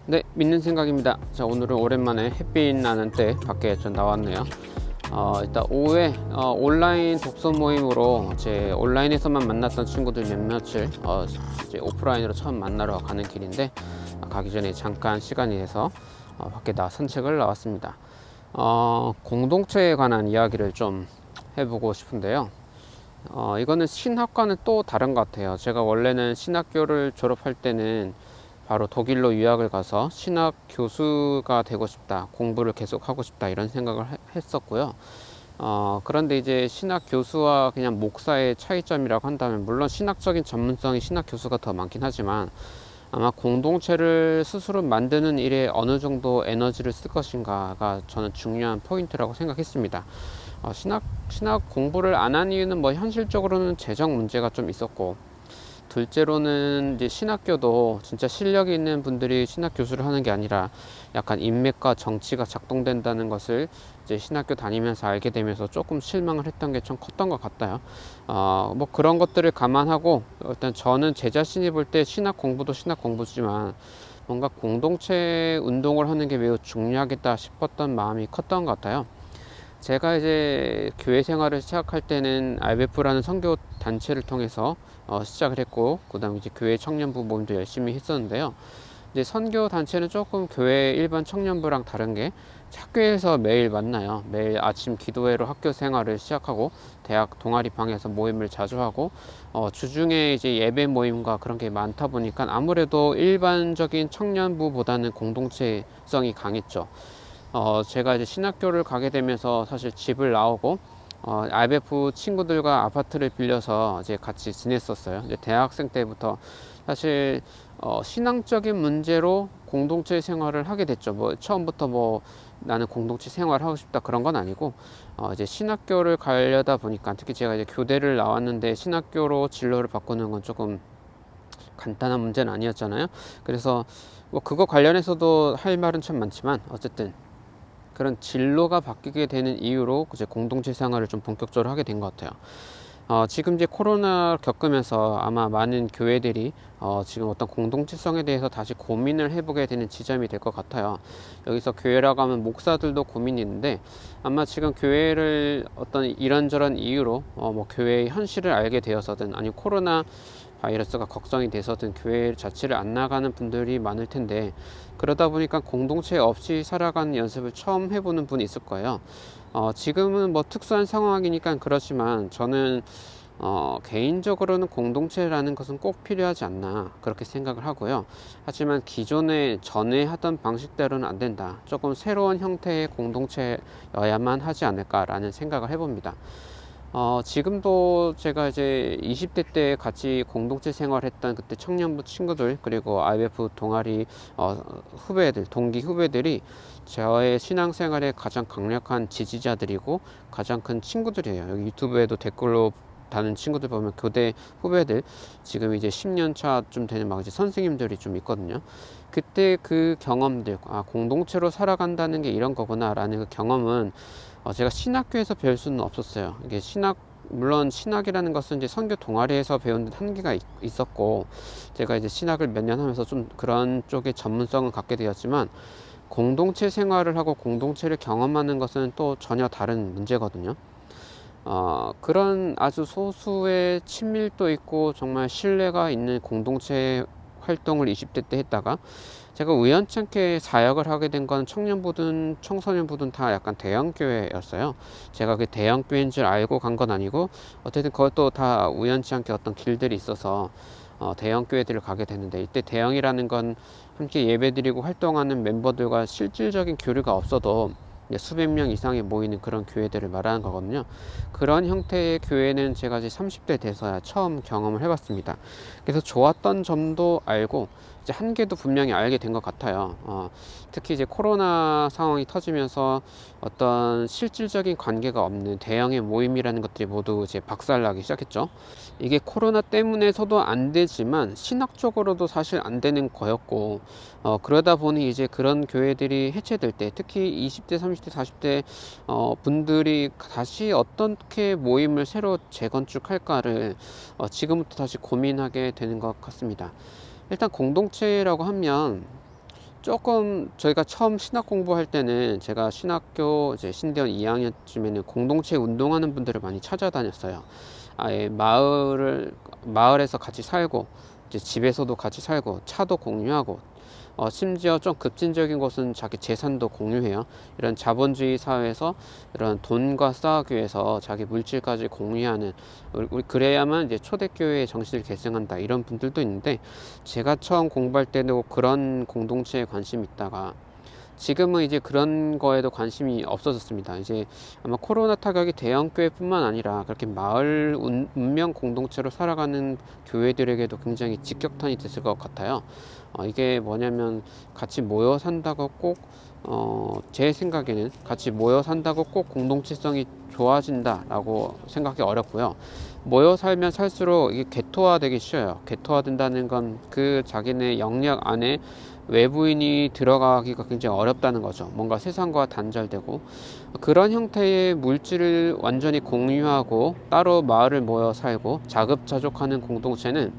네, 믿는 생각입니다. 자, 오늘은 오랜만에 햇빛 나는 때 밖에 좀 나왔네요. 일단 오후에 온라인 독서 모임으로 제 온라인에서만 만났던 친구들 몇몇을 이제 오프라인으로 처음 만나러 가는 길인데, 가기 전에 잠깐 시간이 돼서 밖에 산책을 나왔습니다. 공동체에 관한 이야기를 좀 해보고 싶은데요. 이거는 신학과는 또 다른 것 같아요. 제가 원래는 신학교를 졸업할 때는 바로 독일로 유학을 가서 신학 교수가 되고 싶다, 공부를 계속 하고 싶다, 이런 생각을 했었고요. 그런데 이제 신학 교수와 그냥 목사의 차이점이라고 한다면, 물론 신학적인 전문성이 신학 교수가 더 많긴 하지만, 아마 공동체를 스스로 만드는 일에 어느 정도 에너지를 쓸 것인가가 저는 중요한 포인트라고 생각했습니다. 신학 공부를 안 한 이유는 뭐 현실적으로는 재정 문제가 좀 있었고, 둘째로는 이제 신학교도 진짜 실력이 있는 분들이 신학 교수를 하는 게 아니라 약간 인맥과 정치가 작동된다는 것을 이제 신학교 다니면서 알게 되면서 조금 실망을 했던 게 좀 컸던 것 같아요. 뭐 그런 것들을 감안하고 일단 저는 제 자신이 볼 때 신학 공부도 신학 공부지만 뭔가 공동체 운동을 하는 게 매우 중요하겠다 싶었던 마음이 컸던 것 같아요. 제가 이제 교회 생활을 시작할 때는 RBF라는 선교 단체를 통해서 시작을 했고, 그 다음에 이제 교회 청년부 모임도 열심히 했었는데요. 이제 선교 단체는 조금 교회 일반 청년부랑 다른 게 학교에서 매일 만나요. 매일 아침 기도회로 학교 생활을 시작하고, 대학 동아리 방에서 모임을 자주 하고, 주중에 이제 예배 모임과 그런 게 많다 보니까 아무래도 일반적인 청년부보다는 공동체성이 강했죠. 제가 이제 신학교를 가게 되면서 사실 집을 나오고, IBF 친구들과 아파트를 빌려서 이제 같이 지냈었어요. 이제 대학생 때부터 사실 신앙적인 문제로 공동체 생활을 하게 됐죠. 뭐 처음부터 뭐 나는 공동체 생활을 하고 싶다 그런 건 아니고, 이제 신학교를 가려다 보니까, 특히 제가 이제 교대를 나왔는데 신학교로 진로를 바꾸는 건 조금 간단한 문제는 아니었잖아요. 그래서 뭐 그거 관련해서도 할 말은 참 많지만, 어쨌든 그런 진로가 바뀌게 되는 이유로 이제 공동체 생활을 좀 본격적으로 하게 된 것 같아요. 지금 이제 코로나 겪으면서 아마 많은 교회들이 지금 어떤 공동체성에 대해서 다시 고민을 해보게 되는 지점이 될 것 같아요. 여기서 교회라고 하면 목사들도 고민이 있는데, 아마 지금 교회를 어떤 이런저런 이유로 뭐 교회의 현실을 알게 되어서든, 아니면 코로나 바이러스가 걱정이 돼서든 교회 자체를 안 나가는 분들이 많을 텐데, 그러다 보니까 공동체 없이 살아가는 연습을 처음 해보는 분이 있을 거예요. 지금은 뭐 특수한 상황이니까 그렇지만, 저는 개인적으로는 공동체라는 것은 꼭 필요하지 않나 그렇게 생각을 하고요. 하지만 기존에 전에 하던 방식대로는 안 된다, 조금 새로운 형태의 공동체여야만 하지 않을까라는 생각을 해봅니다. 지금도 제가 이제 20대 때 같이 공동체 생활했던 그때 청년부 친구들, 그리고 IF 동아리 후배들, 동기 후배들이 저의 신앙생활의 가장 강력한 지지자들이고 가장 큰 친구들이에요. 여기 유튜브에도 댓글로 다는 친구들 보면 교대 후배들, 지금 이제 10년 차쯤 되는 막 이제 선생님들이 좀 있거든요. 그때 그 경험들, 공동체로 살아간다는 게 이런 거구나라는 그 경험은 제가 신학교에서 배울 수는 없었어요. 이게 물론 신학이라는 것은 이제 선교 동아리에서 배우는 한계가 있었고, 제가 이제 신학을 몇 년 하면서 좀 그런 쪽에 전문성을 갖게 되었지만, 공동체 생활을 하고 공동체를 경험하는 것은 또 전혀 다른 문제거든요. 그런 아주 소수의 친밀도 있고 정말 신뢰가 있는 공동체 활동을 20대 때 했다가, 제가 우연찮게 사역을 하게 된 건 청년부든 청소년부든 다 약간 대형교회였어요. 제가 그 대형교회인 줄 알고 간 건 아니고, 어쨌든 그것도 다 우연치 않게 어떤 길들이 있어서 대형교회들을 가게 됐는데, 이때 대형이라는 건 함께 예배드리고 활동하는 멤버들과 실질적인 교류가 없어도 수백 명 이상이 모이는 그런 교회들을 말하는 거거든요. 그런 형태의 교회는 제가 이제 30대 돼서야 처음 경험을 해봤습니다. 그래서 좋았던 점도 알고, 이제 한계도 분명히 알게 된 것 같아요. 특히 이제 코로나 상황이 터지면서 어떤 실질적인 관계가 없는 대형의 모임이라는 것들이 모두 이제 박살나기 시작했죠. 이게 코로나 때문에서도 안 되지만 신학적으로도 사실 안 되는 거였고, 그러다 보니 이제 그런 교회들이 해체될 때, 특히 20대, 30대, 40대 분들이 다시 어떻게 모임을 새로 재건축할까를 지금부터 다시 고민하게 되는 것 같습니다. 일단 공동체라고 하면 조금 저희가 처음 신학 공부할 때는 제가 신학교 이제 신대원 2학년쯤에는 공동체 운동하는 분들을 많이 찾아다녔어요. 아예 마을에서 같이 살고 이제 집에서도 같이 살고 차도 공유하고 심지어 좀 급진적인 것은 자기 재산도 공유해요. 이런 자본주의 사회에서 이런 돈과 싸우기 위해서 자기 물질까지 공유하는 우리 그래야만 이제 초대교회의 정신을 계승한다 이런 분들도 있는데 제가 처음 공부할 때도 그런 공동체에 관심이 있다가 지금은 이제 그런 거에도 관심이 없어졌습니다. 이제 아마 코로나 타격이 대형 교회뿐만 아니라 그렇게 마을 운명 공동체로 살아가는 교회들에게도 굉장히 직격탄이 됐을 것 같아요. 이게 뭐냐면 같이 모여 산다고 꼭 제 생각에는 같이 모여 산다고 꼭 공동체성이 좋아진다라고 생각이 어렵고요. 모여 살면 살수록 이게 개토화되기 쉬워요. 개토화된다는 건 그 자기네 영역 안에 외부인이 들어가기가 굉장히 어렵다는 거죠. 뭔가 세상과 단절되고 그런 형태의 물질을 완전히 공유하고 따로 마을을 모여 살고 자급자족하는 공동체는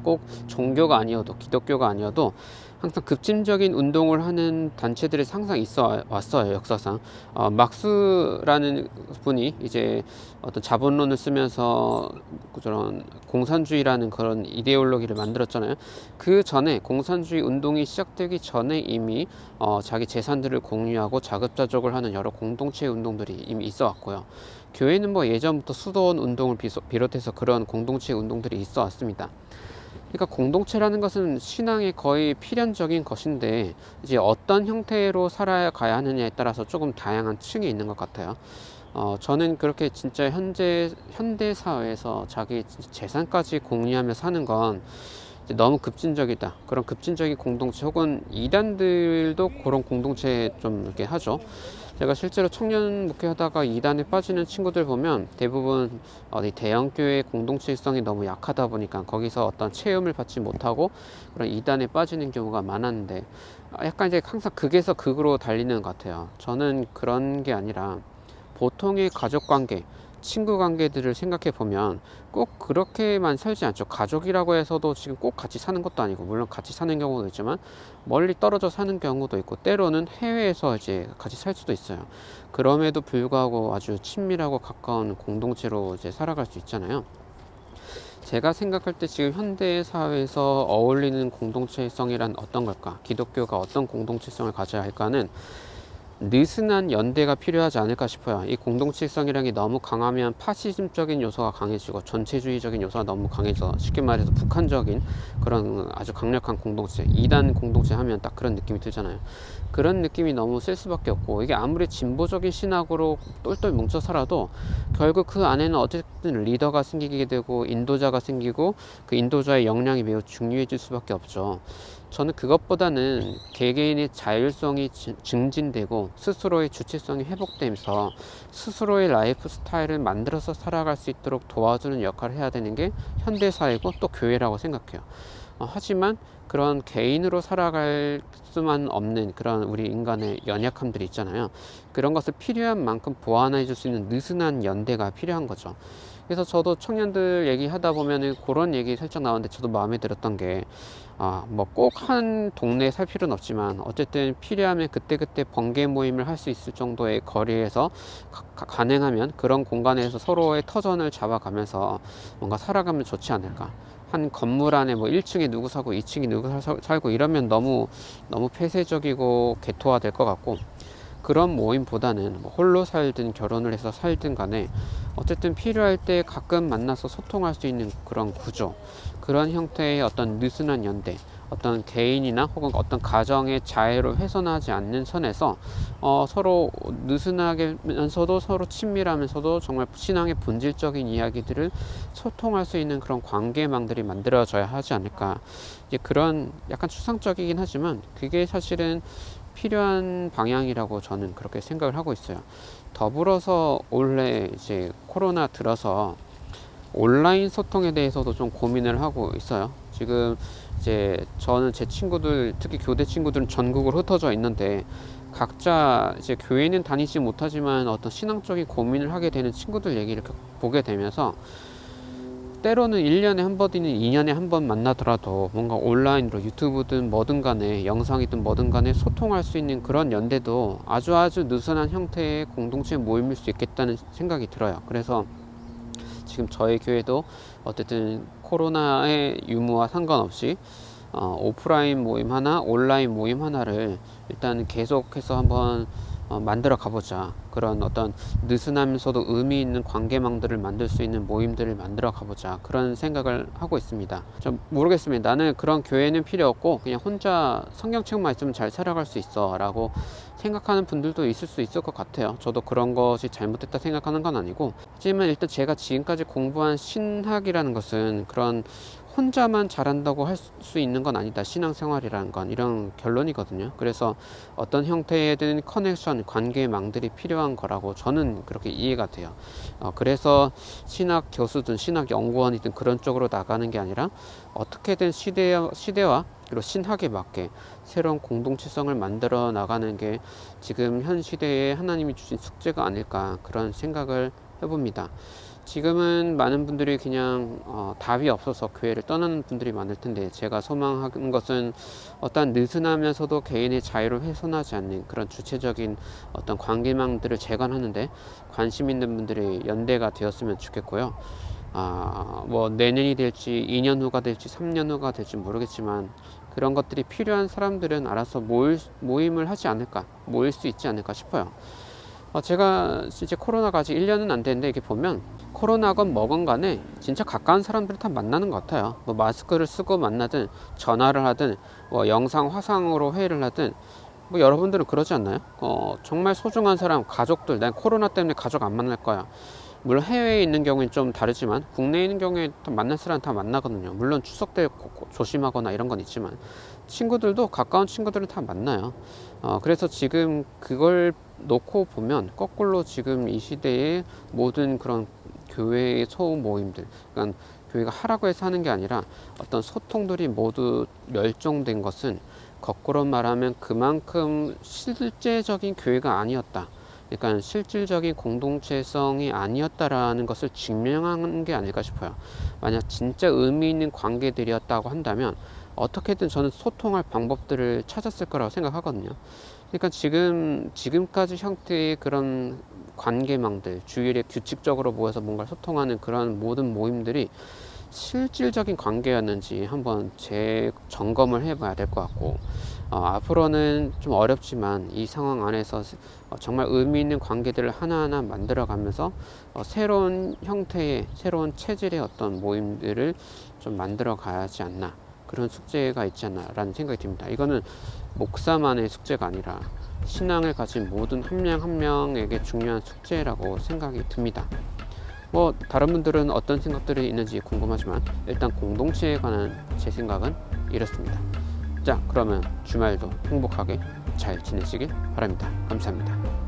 꼭 종교가 아니어도 기독교가 아니어도 항상 급진적인 운동을 하는 단체들이 항상 있어 왔어요. 역사상 막스라는 분이 이제 어떤 자본론을 쓰면서 그런 공산주의라는 그런 이데올로기를 만들었잖아요. 그 전에 공산주의 운동이 시작되기 전에 이미 자기 재산들을 공유하고 자급자족을 하는 여러 공동체 운동들이 이미 있어 왔고요. 교회는 뭐 예전부터 수도원 운동을 비롯해서 그런 공동체 운동들이 있어 왔습니다. 그러니까 공동체라는 것은 신앙의 거의 필연적인 것인데 이제 어떤 형태로 살아가야 하느냐에 따라서 조금 다양한 층이 있는 것 같아요. 저는 그렇게 진짜 현대 사회에서 자기 재산까지 공유하며 사는 건 이제 너무 급진적이다. 그런 급진적인 공동체 혹은 이단들도 그런 공동체 좀 이렇게 하죠. 제가 실제로 청년 목회 하다가 이단에 빠지는 친구들 보면 대부분 어디 대형교회 공동체성이 너무 약하다 보니까 거기서 어떤 체험을 받지 못하고 그런 이단에 빠지는 경우가 많았는데 약간 이제 항상 극에서 극으로 달리는 것 같아요. 저는 그런 게 아니라 보통의 가족관계, 친구 관계들을 생각해 보면 꼭 그렇게만 살지 않죠. 가족이라고 해서도 지금 꼭 같이 사는 것도 아니고, 물론 같이 사는 경우도 있지만 멀리 떨어져 사는 경우도 있고, 때로는 해외에서 이제 같이 살 수도 있어요. 그럼에도 불구하고 아주 친밀하고 가까운 공동체로 이제 살아갈 수 있잖아요. 제가 생각할 때 지금 현대 사회에서 어울리는 공동체성이란 어떤 걸까? 기독교가 어떤 공동체성을 가져야 할까는 느슨한 연대가 필요하지 않을까 싶어요. 이 공동체성이라는 게 너무 강하면 파시즘적인 요소가 강해지고 전체주의적인 요소가 너무 강해져 쉽게 말해서 북한적인 그런 아주 강력한 공동체, 이단 공동체 하면 딱 그런 느낌이 들잖아요. 그런 느낌이 너무 셀 수밖에 없고, 이게 아무리 진보적인 신학으로 똘똘 뭉쳐 살아도 결국 그 안에는 어쨌든 리더가 생기게 되고 인도자가 생기고 그 인도자의 역량이 매우 중요해질 수밖에 없죠. 저는 그것보다는 개개인의 자율성이 증진되고 스스로의 주체성이 회복되면서 스스로의 라이프 스타일을 만들어서 살아갈 수 있도록 도와주는 역할을 해야 되는 게 현대사회고 또 교회라고 생각해요. 하지만 그런 개인으로 살아갈 수만 없는 그런 우리 인간의 연약함들이 있잖아요. 그런 것을 필요한 만큼 보완해 줄 수 있는 느슨한 연대가 필요한 거죠. 그래서 저도 청년들 얘기하다 보면은 그런 얘기 살짝 나왔는데 저도 마음에 들었던 게 뭐 꼭 한 동네에 살 필요는 없지만 어쨌든 필요하면 그때그때 번개 모임을 할 수 있을 정도의 거리에서 가능하면 그런 공간에서 서로의 터전을 잡아가면서 뭔가 살아가면 좋지 않을까. 한 건물 안에 뭐 1층에 누구 사고 2층에 누구 살고 이러면 너무 폐쇄적이고 개토화 될 것 같고, 그런 모임보다는 뭐 홀로 살든 결혼을 해서 살든 간에 어쨌든 필요할 때 가끔 만나서 소통할 수 있는 그런 구조, 그런 형태의 어떤 느슨한 연대, 어떤 개인이나 혹은 어떤 가정의 자애로 훼손하지 않는 선에서 서로 느슨하면서도 서로 친밀하면서도 정말 신앙의 본질적인 이야기들을 소통할 수 있는 그런 관계망들이 만들어져야 하지 않을까. 이제 그런 약간 추상적이긴 하지만 그게 사실은 필요한 방향이라고 저는 그렇게 생각을 하고 있어요. 더불어서 올해 이제 코로나 들어서 온라인 소통에 대해서도 좀 고민을 하고 있어요. 지금 이제 저는 제 친구들, 특히 교대 친구들은 전국으로 흩어져 있는데 각자 이제 교회는 다니지 못하지만 어떤 신앙적인 고민을 하게 되는 친구들 얘기를 보게 되면서 때로는 1년에 한 번이든 2년에 한 번 만나더라도 뭔가 온라인으로 유튜브든 뭐든 간에 영상이든 뭐든 간에 소통할 수 있는 그런 연대도 아주 느슨한 형태의 공동체 모임일 수 있겠다는 생각이 들어요. 그래서 지금 저희 교회도 어쨌든 코로나의 유무와 상관없이 오프라인 모임 하나, 온라인 모임 하나를 일단 계속해서 한번 만들어 가보자. 그런 어떤 느슨하면서도 의미 있는 관계망들을 만들 수 있는 모임들을 만들어 가보자. 그런 생각을 하고 있습니다. 좀 모르겠습니다. 나는 그런 교회는 필요 없고 그냥 혼자 성경책만 있으면 잘 살아갈 수 있어 라고 생각하는 분들도 있을 수 있을 것 같아요. 저도 그런 것이 잘못됐다 생각하는 건 아니고, 하지만 일단 제가 지금까지 공부한 신학이라는 것은 그런 혼자만 잘한다고 할 수 있는 건 아니다. 신앙생활이라는 건 이런 결론이거든요. 그래서 어떤 형태든 커넥션, 관계망들이 필요한 거라고 저는 그렇게 이해가 돼요. 그래서 신학 교수든 신학 연구원이든 그런 쪽으로 나가는 게 아니라 어떻게든 시대와 그리고 신학에 맞게 새로운 공동체성을 만들어 나가는 게 지금 현 시대에 하나님이 주신 숙제가 아닐까, 그런 생각을 해봅니다. 지금은 많은 분들이 그냥 답이 없어서 교회를 떠나는 분들이 많을 텐데, 제가 소망하는 것은 어떤 느슨하면서도 개인의 자유를 훼손하지 않는 그런 주체적인 어떤 관계망들을 재건하는데 관심 있는 분들이 연대가 되었으면 좋겠고요. 뭐 내년이 될지 2년 후가 될지 3년 후가 될지 모르겠지만 그런 것들이 필요한 사람들은 알아서 모임을 하지 않을까, 모일 수 있지 않을까 싶어요. 제가 이제 코로나가 아직 1년은 안 됐는데, 이게 보면 코로나건 뭐건 간에 진짜 가까운 사람들을 다 만나는 것 같아요. 뭐 마스크를 쓰고 만나든 전화를 하든 뭐 영상 화상으로 회의를 하든 뭐 여러분들은 그러지 않나요? 정말 소중한 사람, 가족들, 난 코로나 때문에 가족 안 만날 거야. 물론 해외에 있는 경우는 좀 다르지만 국내에 있는 경우에 만날 사람 다 만나거든요. 물론 추석 때 조심하거나 이런 건 있지만 친구들도, 가까운 친구들은 다 만나요. 그래서 지금 그걸 놓고 보면 거꾸로 지금 이 시대의 모든 그런 교회의 소음 모임들, 그러니까 교회가 하라고 해서 하는 게 아니라 어떤 소통들이 모두 멸종된 것은 거꾸로 말하면 그만큼 실제적인 교회가 아니었다. 그러니까 실질적인 공동체성이 아니었다라는 것을 증명하는 게 아닐까 싶어요. 만약 진짜 의미 있는 관계들이었다고 한다면 어떻게든 저는 소통할 방법들을 찾았을 거라고 생각하거든요. 그러니까 지금까지 형태의 그런 관계망들, 주일에 규칙적으로 모여서 뭔가 소통하는 그런 모든 모임들이 실질적인 관계였는지 한번 재점검을 해봐야 될 것 같고, 앞으로는 좀 어렵지만 이 상황 안에서 정말 의미 있는 관계들을 하나하나 만들어가면서 새로운 형태의, 새로운 체질의 어떤 모임들을 좀 만들어 가야지 않나, 그런 숙제가 있지 않나 라는 생각이 듭니다. 이거는 목사만의 숙제가 아니라 신앙을 가진 모든 한 명 한 명에게 중요한 숙제라고 생각이 듭니다. 뭐 다른 분들은 어떤 생각들이 있는지 궁금하지만 일단 공동체에 관한 제 생각은 이렇습니다. 자, 그러면 주말도 행복하게 잘 지내시길 바랍니다. 감사합니다.